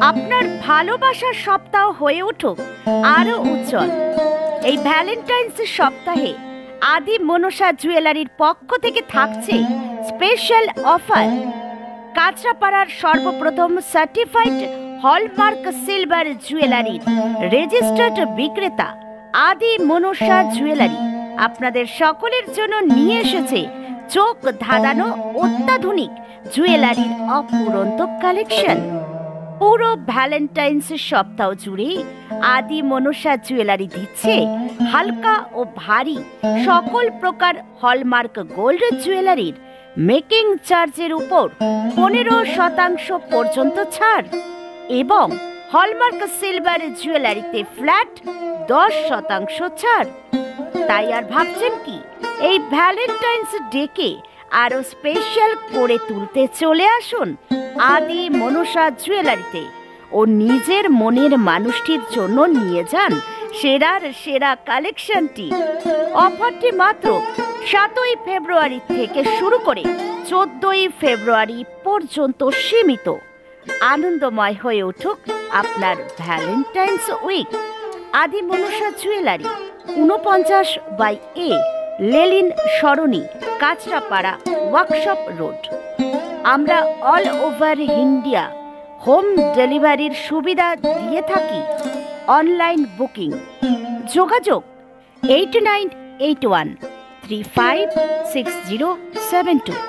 আপনার ভালোবাসার সপ্তাহ হয়ে উঠুক আরো উজ্জ্বল। এই ভ্যালেন্টাইন্স সপ্তাহে আদি মনসা জুয়েলারির পক্ষ থেকে থাকছে স্পেশাল অফার। কাঁচরাপাড়ার সর্বপ্রথম সার্টিফাইড হলমার্ক সিলভার জুয়েলারির রেজিস্টার্ড বিক্রেতা আদি মনসা জুয়েলারি আপনাদের সকলের জন্য নিয়ে এসেছে চোখ ধাঁধানো অত্যাধুনিক জুয়েলারির অফুরন্ত কালেকশন। পুরো ভ্যালেন্টাইন্স সপ্তাহ জুড়ে আদি মনসা জুয়েলারি দিচ্ছে হালকা ও ভারী সকল প্রকার হলমার্ক গোল্ড জুয়েলারির মেকিং চার্জের উপর 15% পর্যন্ত ছাড় এবং হলমার্ক সিলভার জুয়েলারিতে ফ্ল্যাট 10% ছাড়। তাই আর ভাবছেন কি, এই ভ্যালেন্টাইন্স ডেকে আরো স্পেশাল করে তুলতে চলে আসুন আদি মনসা জুয়েলারিতে ও নিজের মনের মানুষটির জন্য নিয়ে যান সেরার সেরা কালেকশনটি। অফারটি মাত্র 7ই ফেব্রুয়ারি থেকে শুরু করে 14ই ফেব্রুয়ারি পর্যন্ত সীমিত। আনন্দময় হয়ে উঠুক আপনার ভ্যালেন্টাইন্স উইক। আদি মনসা জুয়েলারি 49/A লেলিন সরণি, কাঁচরাপাড়া, ওয়ার্কশপ রোড। আমরা অল ওভার ইন্ডিয়া হোম ডেলিভারির সুবিধা দিয়ে থাকি। অনলাইন বুকিং যোগাযোগ 8981356072।